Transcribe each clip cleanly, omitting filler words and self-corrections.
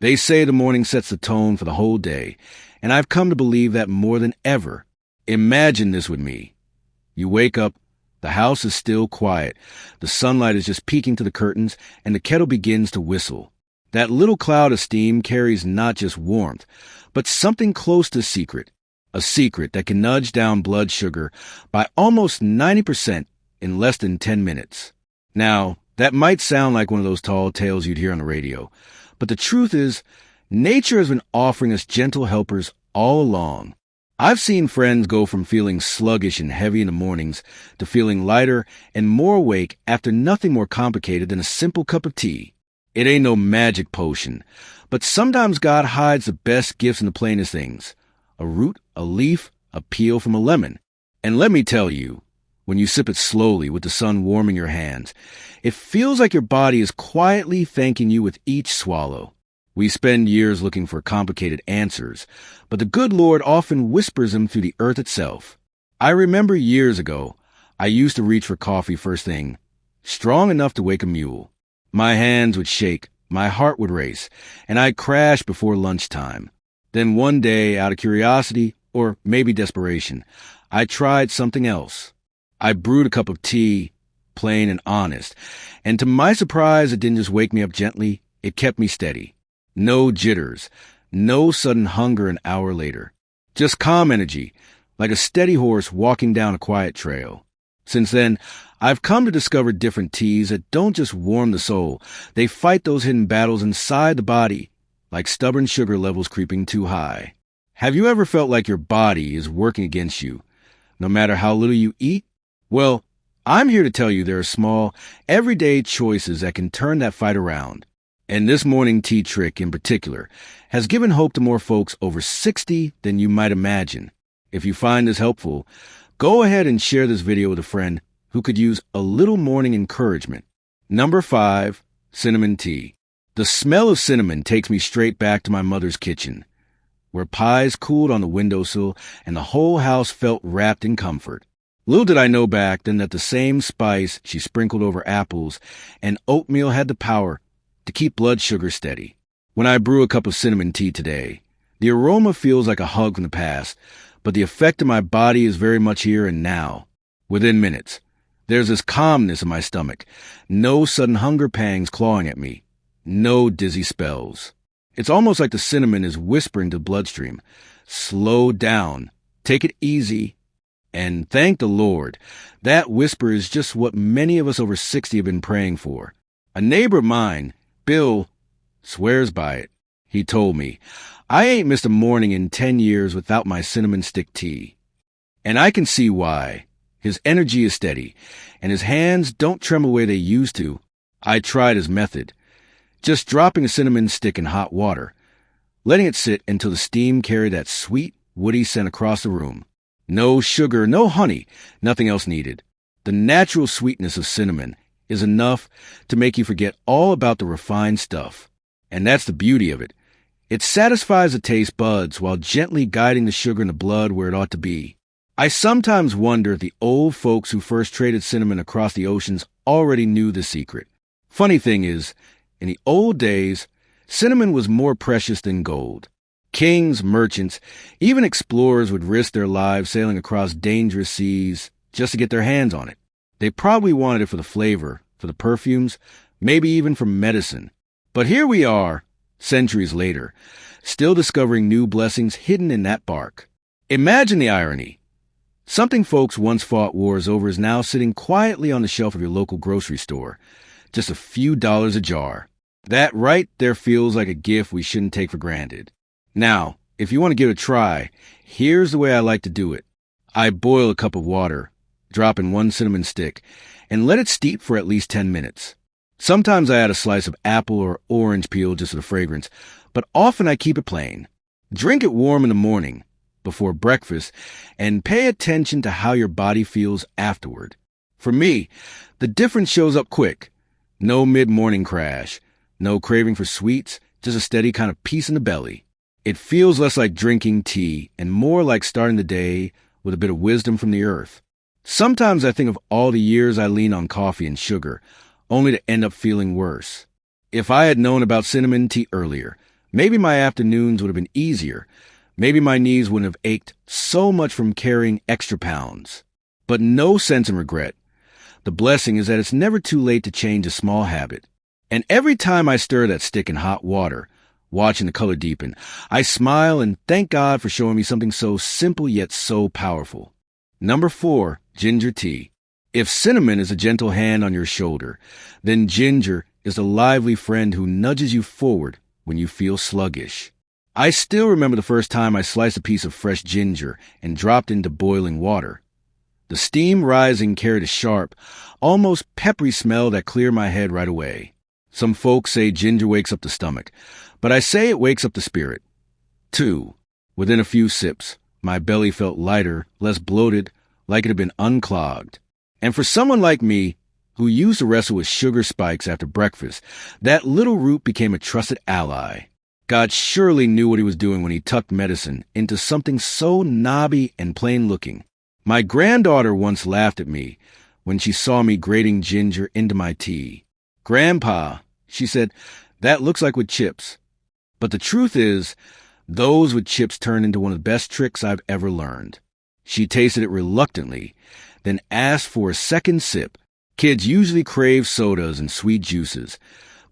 They say the morning sets the tone for the whole day, and I've come to believe that more than ever. Imagine this with me. You wake up, the house is still quiet, the sunlight is just peeking through the curtains, and the kettle begins to whistle. That little cloud of steam carries not just warmth, but something close to secret, a secret that can nudge down blood sugar by almost 90% in less than 10 minutes. Now, that might sound like one of those tall tales you'd hear on the radio, but the truth is, nature has been offering us gentle helpers all along. I've seen friends go from feeling sluggish and heavy in the mornings to feeling lighter and more awake after nothing more complicated than a simple cup of tea. It ain't no magic potion, but sometimes God hides the best gifts in the plainest things. A root, a leaf, a peel from a lemon. And let me tell you, when you sip it slowly with the sun warming your hands, it feels like your body is quietly thanking you with each swallow. We spend years looking for complicated answers, but the good Lord often whispers them through the earth itself. I remember years ago, I used to reach for coffee first thing, strong enough to wake a mule. My hands would shake, my heart would race, and I'd crash before lunchtime. Then one day, out of curiosity, or maybe desperation, I tried something else. I brewed a cup of tea, plain and honest, and to my surprise, it didn't just wake me up gently, it kept me steady. No jitters, no sudden hunger an hour later. Just calm energy, like a steady horse walking down a quiet trail. Since then, I've come to discover different teas that don't just warm the soul, they fight those hidden battles inside the body, like stubborn sugar levels creeping too high. Have you ever felt like your body is working against you, no matter how little you eat? Well, I'm here to tell you there are small, everyday choices that can turn that fight around. And this morning tea trick in particular has given hope to more folks over 60 than you might imagine. If you find this helpful, go ahead and share this video with a friend who could use a little morning encouragement. Number 5, cinnamon tea. The smell of cinnamon takes me straight back to my mother's kitchen, where pies cooled on the windowsill and the whole house felt wrapped in comfort. Little did I know back then that the same spice she sprinkled over apples and oatmeal had the power to keep blood sugar steady. When I brew a cup of cinnamon tea today, the aroma feels like a hug from the past, but the effect of my body is very much here and now. Within minutes, there's this calmness in my stomach, no sudden hunger pangs clawing at me, no dizzy spells. It's almost like the cinnamon is whispering to the bloodstream, slow down, take it easy, and thank the Lord. That whisper is just what many of us over 60 have been praying for. A neighbor of mine, Bill, swears by it. He told me, I ain't missed a morning in 10 years without my cinnamon stick tea. And I can see why. His energy is steady, and his hands don't tremble the way they used to. I tried his method. Just dropping a cinnamon stick in hot water, letting it sit until the steam carried that sweet, woody scent across the room. No sugar, no honey, nothing else needed. The natural sweetness of cinnamon is enough to make you forget all about the refined stuff. And that's the beauty of it. It satisfies the taste buds while gently guiding the sugar in the blood where it ought to be. I sometimes wonder if the old folks who first traded cinnamon across the oceans already knew the secret. Funny thing is, in the old days, cinnamon was more precious than gold. Kings, merchants, even explorers would risk their lives sailing across dangerous seas just to get their hands on it. They probably wanted it for the flavor, for the perfumes, maybe even for medicine. But here we are, centuries later, still discovering new blessings hidden in that bark. Imagine the irony. Something folks once fought wars over is now sitting quietly on the shelf of your local grocery store, just a few dollars a jar. That right there feels like a gift we shouldn't take for granted. Now, if you want to give it a try, here's the way I like to do it. I boil a cup of water, drop in 1 cinnamon stick, and let it steep for at least 10 minutes. Sometimes I add a slice of apple or orange peel just for the fragrance, but often I keep it plain. Drink it warm in the morning, before breakfast, and pay attention to how your body feels afterward. For me, the difference shows up quick. No mid-morning crash, no craving for sweets, just a steady kind of peace in the belly. It feels less like drinking tea and more like starting the day with a bit of wisdom from the earth. Sometimes I think of all the years I leaned on coffee and sugar, only to end up feeling worse. If I had known about cinnamon tea earlier, Maybe my afternoons would have been easier. Maybe my knees wouldn't have ached so much from carrying extra pounds. But no sense in regret. The blessing is that it's never too late to change a small habit. And every time I stir that stick in hot water, watching the color deepen, I smile and thank God for showing me something so simple yet so powerful. Number 4, ginger tea. If cinnamon is a gentle hand on your shoulder, then ginger is a lively friend who nudges you forward when you feel sluggish. I still remember the first time I sliced a piece of fresh ginger and dropped into boiling water. The steam rising carried a sharp, almost peppery smell that cleared my head right away. Some folks say ginger wakes up the stomach, but I say it wakes up the spirit. 2. Within a few sips, my belly felt lighter, less bloated, like it had been unclogged. And for someone like me, who used to wrestle with sugar spikes after breakfast, that little root became a trusted ally. God surely knew what he was doing when he tucked medicine into something so knobby and plain-looking. My granddaughter once laughed at me when she saw me grating ginger into my tea. "Grandpa," she said, "that looks like with chips." But the truth is, those with chips turned into one of the best tricks I've ever learned. She tasted it reluctantly, then asked for a second sip. Kids usually crave sodas and sweet juices,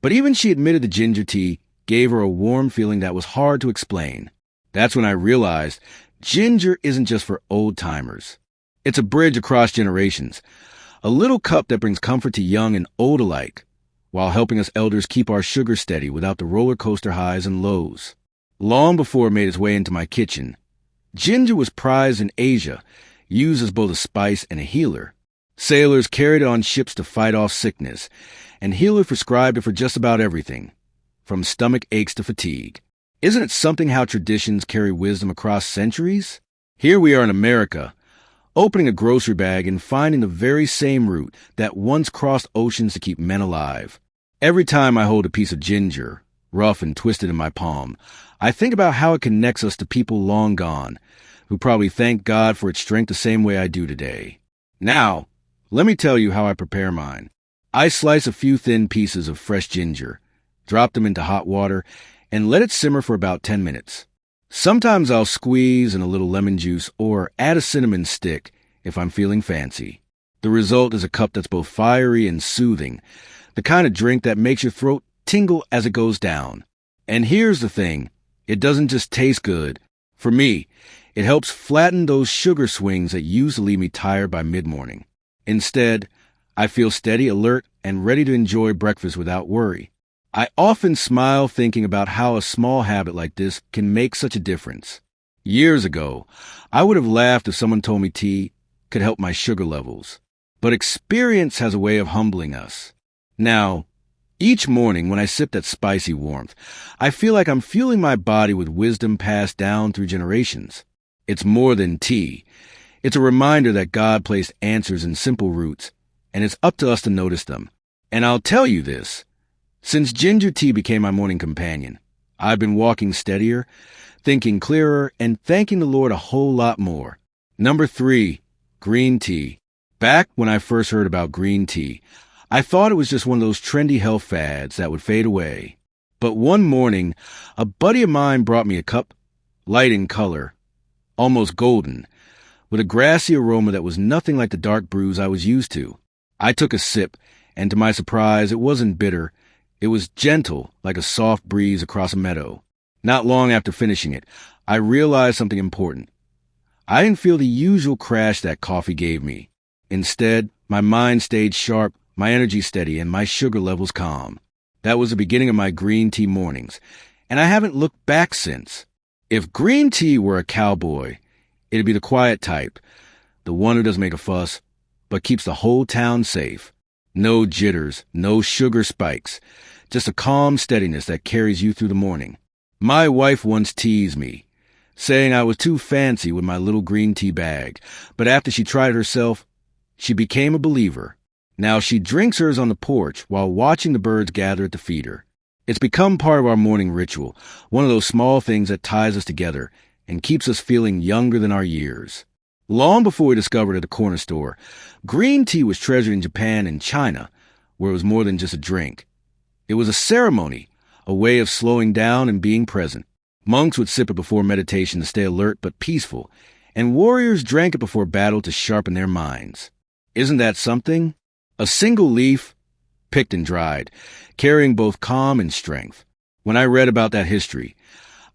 but even she admitted the ginger tea gave her a warm feeling that was hard to explain. That's when I realized ginger isn't just for old-timers. It's a bridge across generations, a little cup that brings comfort to young and old alike, while helping us elders keep our sugar steady without the roller coaster highs and lows. Long before it made its way into my kitchen, ginger was prized in Asia, used as both a spice and a healer. Sailors carried it on ships to fight off sickness, and healers prescribed it for just about everything, from stomach aches to fatigue. Isn't it something how traditions carry wisdom across centuries? Here we are in America, opening a grocery bag and finding the very same root that once crossed oceans to keep men alive. Every time I hold a piece of ginger, rough and twisted in my palm, I think about how it connects us to people long gone, who probably thank God for its strength the same way I do today. Now, let me tell you how I prepare mine. I slice a few thin pieces of fresh ginger, drop them into hot water, and let it simmer for about 10 minutes. Sometimes I'll squeeze in a little lemon juice or add a cinnamon stick if I'm feeling fancy. The result is a cup that's both fiery and soothing, the kind of drink that makes your throat tingle as it goes down. And here's the thing, it doesn't just taste good. For me, it helps flatten those sugar swings that used to leave me tired by mid-morning. Instead, I feel steady, alert, and ready to enjoy breakfast without worry. I often smile thinking about how a small habit like this can make such a difference. Years ago, I would have laughed if someone told me tea could help my sugar levels. But experience has a way of humbling us. Now, each morning when I sip that spicy warmth, I feel like I'm fueling my body with wisdom passed down through generations. It's more than tea. It's a reminder that God placed answers in simple roots, and it's up to us to notice them. And I'll tell you this. Since ginger tea became my morning companion, I've been walking steadier, thinking clearer, and thanking the Lord a whole lot more. Number 3, green tea. Back when I first heard about green tea, I thought it was just one of those trendy health fads that would fade away. But one morning, a buddy of mine brought me a cup, light in color, almost golden, with a grassy aroma that was nothing like the dark brews I was used to. I took a sip, and to my surprise, it wasn't bitter. It was gentle, like a soft breeze across a meadow. Not long after finishing it, I realized something important. I didn't feel the usual crash that coffee gave me. Instead, my mind stayed sharp, my energy steady, and my sugar levels calm. That was the beginning of my green tea mornings, and I haven't looked back since. If green tea were a cowboy, it'd be the quiet type, the one who doesn't make a fuss, but keeps the whole town safe. No jitters, no sugar spikes, just a calm steadiness that carries you through the morning. My wife once teased me, saying I was too fancy with my little green tea bag, but after she tried it herself, she became a believer. Now she drinks hers on the porch while watching the birds gather at the feeder. It's become part of our morning ritual, one of those small things that ties us together and keeps us feeling younger than our years. Long before we discovered it at the corner store, green tea was treasured in Japan and China, where it was more than just a drink. It was a ceremony, a way of slowing down and being present. Monks would sip it before meditation to stay alert but peaceful, and warriors drank it before battle to sharpen their minds. Isn't that something? A single leaf, picked and dried, carrying both calm and strength. When I read about that history,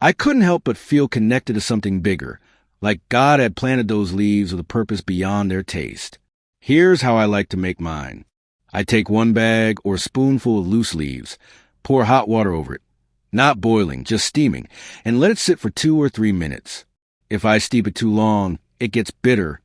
I couldn't help but feel connected to something bigger, like God had planted those leaves with a purpose beyond their taste. Here's how I like to make mine. I take 1 bag or a spoonful of loose leaves, pour hot water over it, not boiling, just steaming, and let it sit for 2 or 3 minutes. If I steep it too long, it gets bitter,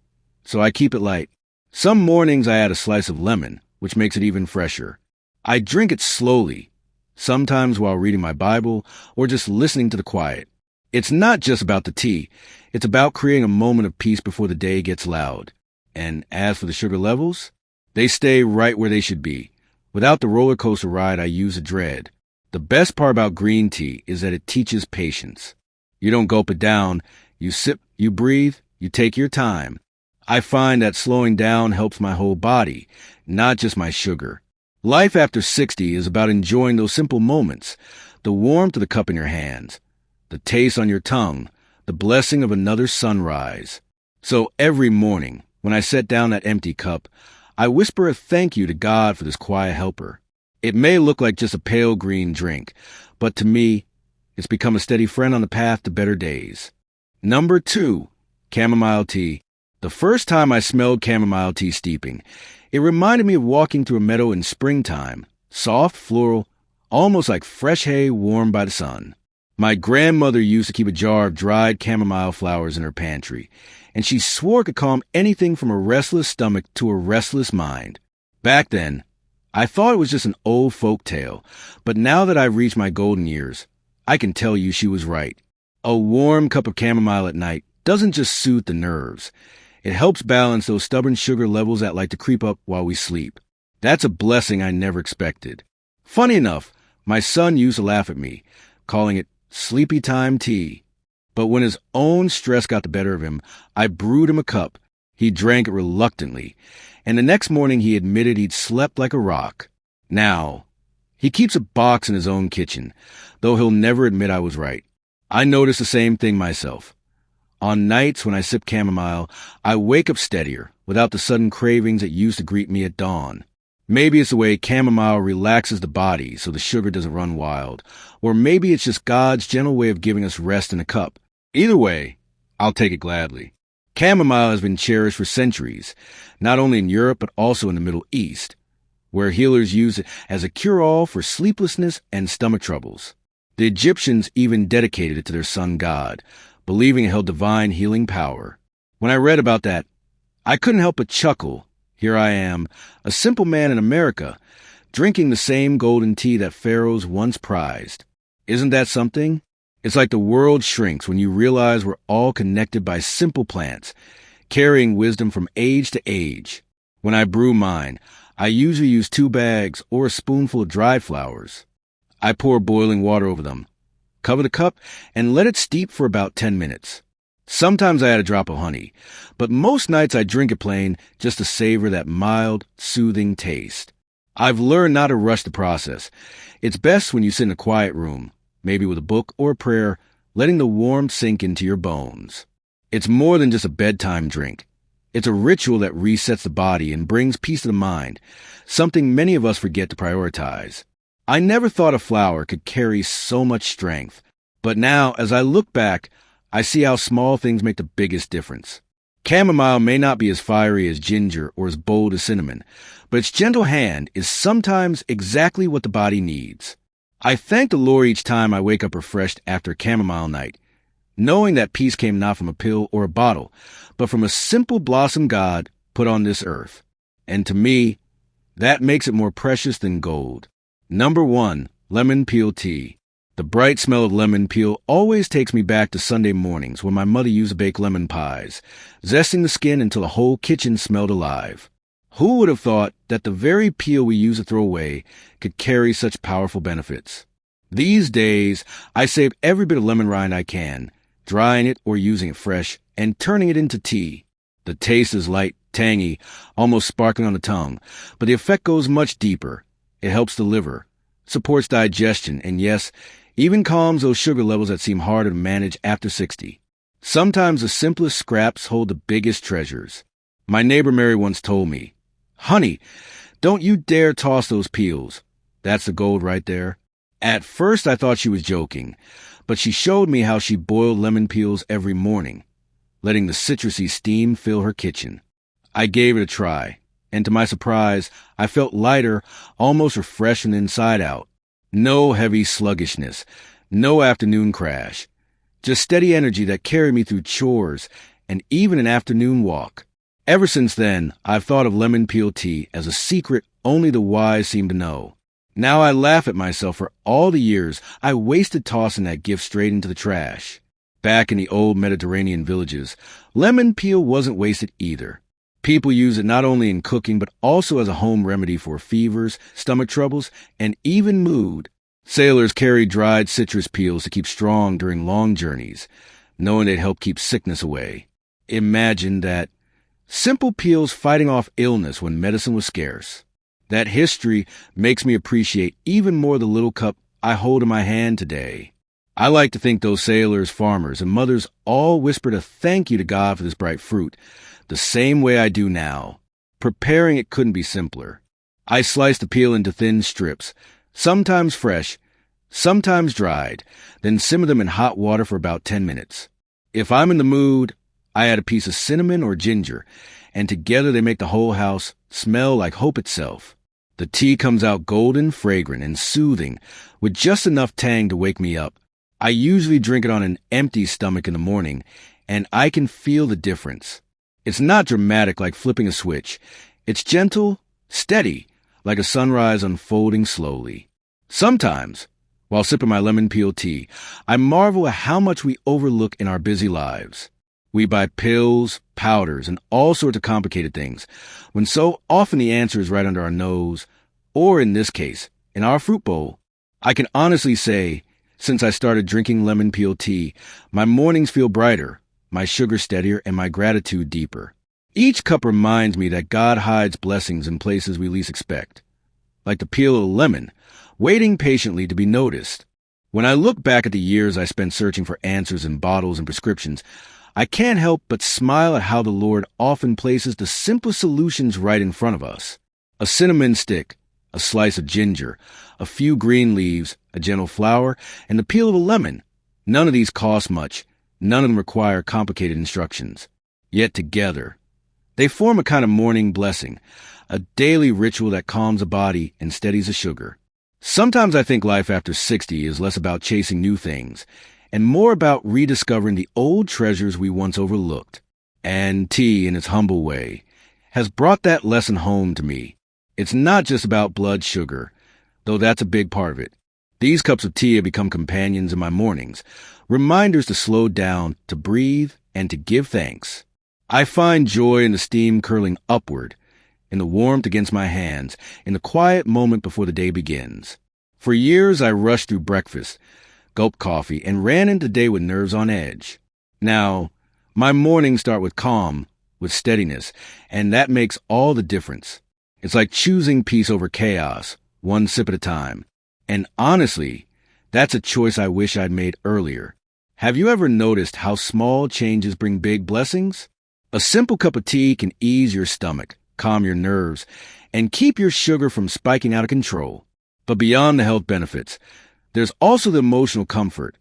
so I keep it light. Some mornings I add a slice of lemon, which makes it even fresher. I drink it slowly, sometimes while reading my Bible or just listening to the quiet. It's not just about the tea. It's about creating a moment of peace before the day gets loud. And as for the sugar levels, they stay right where they should be. Without the roller coaster ride I used to dread. The best part about green tea is that it teaches patience. You don't gulp it down. You sip, you breathe, you take your time. I find that slowing down helps my whole body, not just my sugar. Life after 60 is about enjoying those simple moments, the warmth of the cup in your hands, the taste on your tongue, the blessing of another sunrise. So every morning, when I set down that empty cup, I whisper a thank you to God for this quiet helper. It may look like just a pale green drink, but to me, it's become a steady friend on the path to better days. Number 2, chamomile tea. The first time I smelled chamomile tea steeping, it reminded me of walking through a meadow in springtime, soft, floral, almost like fresh hay warmed by the sun. My grandmother used to keep a jar of dried chamomile flowers in her pantry, and she swore it could calm anything from a restless stomach to a restless mind. Back then, I thought it was just an old folk tale, but now that I've reached my golden years, I can tell you she was right. A warm cup of chamomile at night doesn't just soothe the nerves. It helps balance those stubborn sugar levels that like to creep up while we sleep. That's a blessing I never expected. Funny enough, my son used to laugh at me, calling it sleepy time tea. But when his own stress got the better of him, I brewed him a cup. He drank it reluctantly, and the next morning he admitted he'd slept like a rock. Now, he keeps a box in his own kitchen, though he'll never admit I was right. I notice the same thing myself. On nights when I sip chamomile, I wake up steadier, without the sudden cravings that used to greet me at dawn. Maybe it's the way chamomile relaxes the body so the sugar doesn't run wild, or maybe it's just God's gentle way of giving us rest in a cup. Either way, I'll take it gladly. Chamomile has been cherished for centuries, not only in Europe but also in the Middle East, where healers use it as a cure-all for sleeplessness and stomach troubles. The Egyptians even dedicated it to their sun god, believing it held divine healing power. When I read about that, I couldn't help but chuckle. Here I am, a simple man in America, drinking the same golden tea that pharaohs once prized. Isn't that something? It's like the world shrinks when you realize we're all connected by simple plants, carrying wisdom from age to age. When I brew mine, I usually use 2 bags or a spoonful of dried flowers. I pour boiling water over them, cover the cup, and let it steep for about 10 minutes. Sometimes I add a drop of honey, but most nights I drink it plain just to savor that mild, soothing taste. I've learned not to rush the process. It's best when you sit in a quiet room, maybe with a book or a prayer, letting the warmth sink into your bones. It's more than just a bedtime drink. It's a ritual that resets the body and brings peace to the mind, something many of us forget to prioritize. I never thought a flower could carry so much strength, but now, as I look back, I see how small things make the biggest difference. Chamomile may not be as fiery as ginger or as bold as cinnamon, but its gentle hand is sometimes exactly what the body needs. I thank the Lord each time I wake up refreshed after a chamomile night, knowing that peace came not from a pill or a bottle, but from a simple blossom God put on this earth. And to me, that makes it more precious than gold. Number 1, lemon peel tea. The bright smell of lemon peel always takes me back to Sunday mornings when my mother used to bake lemon pies, zesting the skin until the whole kitchen smelled alive. Who would have thought that the very peel we used to throw away could carry such powerful benefits? These days, I save every bit of lemon rind I can, drying it or using it fresh, and turning it into tea. The taste is light, tangy, almost sparkling on the tongue, but the effect goes much deeper. It helps the liver, supports digestion, and yes, even calms those sugar levels that seem harder to manage after 60. Sometimes the simplest scraps hold the biggest treasures. My neighbor Mary once told me, "Honey, don't you dare toss those peels. That's the gold right there." At first I thought she was joking, but she showed me how she boiled lemon peels every morning, letting the citrusy steam fill her kitchen. I gave it a try, and to my surprise, I felt lighter, almost refreshed from the inside out. No heavy sluggishness, no afternoon crash, just steady energy that carried me through chores and even an afternoon walk. Ever since then, I've thought of lemon peel tea as a secret only the wise seem to know. Now I laugh at myself for all the years I wasted tossing that gift straight into the trash. Back in the old Mediterranean villages, lemon peel wasn't wasted either. People use it not only in cooking, but also as a home remedy for fevers, stomach troubles, and even mood. Sailors carried dried citrus peels to keep strong during long journeys, knowing they'd help keep sickness away. Imagine that. Simple peels fighting off illness when medicine was scarce. That history makes me appreciate even more the little cup I hold in my hand today. I like to think those sailors, farmers, and mothers all whispered a thank you to God for this bright fruit, the same way I do now. Preparing it couldn't be simpler. I slice the peel into thin strips, sometimes fresh, sometimes dried, then simmer them in hot water for about 10 minutes. If I'm in the mood, I add a piece of cinnamon or ginger, and together they make the whole house smell like hope itself. The tea comes out golden, fragrant, and soothing, with just enough tang to wake me up. I usually drink it on an empty stomach in the morning, and I can feel the difference. It's not dramatic like flipping a switch. It's gentle, steady, like a sunrise unfolding slowly. Sometimes, while sipping my lemon peel tea, I marvel at how much we overlook in our busy lives. We buy pills, powders, and all sorts of complicated things, when so often the answer is right under our nose, or in this case, in our fruit bowl. I can honestly say, since I started drinking lemon peel tea, my mornings feel brighter, my sugar steadier, and my gratitude deeper. Each cup reminds me that God hides blessings in places we least expect, like the peel of a lemon, waiting patiently to be noticed. When I look back at the years I spent searching for answers in bottles and prescriptions, I can't help but smile at how the Lord often places the simplest solutions right in front of us. A cinnamon stick, a slice of ginger, a few green leaves, a gentle flower, and the peel of a lemon. None of these cost much. None of them require complicated instructions. Yet together, they form a kind of morning blessing, a daily ritual that calms the body and steadies the sugar. Sometimes I think life after 60 is less about chasing new things and more about rediscovering the old treasures we once overlooked. And tea, in its humble way, has brought that lesson home to me. It's not just about blood sugar, though that's a big part of it. These cups of tea have become companions in my mornings, reminders to slow down, to breathe, and to give thanks. I find joy in the steam curling upward, in the warmth against my hands, in the quiet moment before the day begins. For years I rushed through breakfast, gulped coffee, and ran into the day with nerves on edge. Now, my mornings start with calm, with steadiness, and that makes all the difference. It's like choosing peace over chaos, one sip at a time. And honestly, that's a choice I wish I'd made earlier. Have you ever noticed how small changes bring big blessings? A simple cup of tea can ease your stomach, calm your nerves, and keep your sugar from spiking out of control. But beyond the health benefits, there's also the emotional comfort,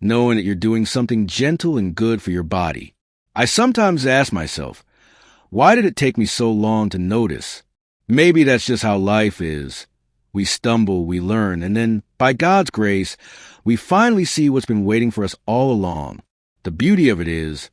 knowing that you're doing something gentle and good for your body. I sometimes ask myself, why did it take me so long to notice? Maybe that's just how life is. We stumble, we learn, and then, by God's grace, we finally see what's been waiting for us all along. The beauty of it is,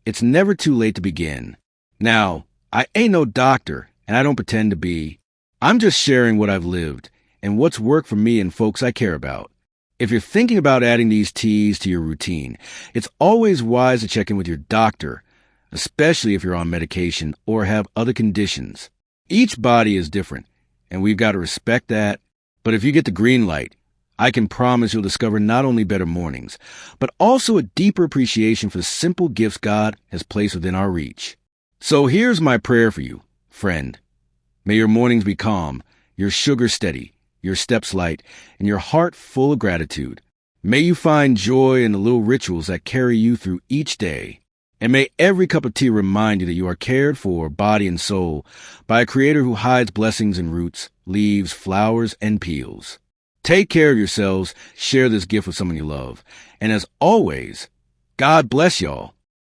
it's never too late to begin. Now, I ain't no doctor, and I don't pretend to be. I'm just sharing what I've lived, and what's worked for me and folks I care about. If you're thinking about adding these teas to your routine, it's always wise to check in with your doctor, especially if you're on medication or have other conditions. Each body is different, and we've got to respect that. But if you get the green light, I can promise you'll discover not only better mornings, but also a deeper appreciation for the simple gifts God has placed within our reach. So here's my prayer for you, friend. May your mornings be calm, your sugar steady, your steps light, and your heart full of gratitude. May you find joy in the little rituals that carry you through each day. And may every cup of tea remind you that you are cared for, body and soul, by a Creator who hides blessings in roots, leaves, flowers, and peels. Take care of yourselves, share this gift with someone you love. And as always, God bless y'all.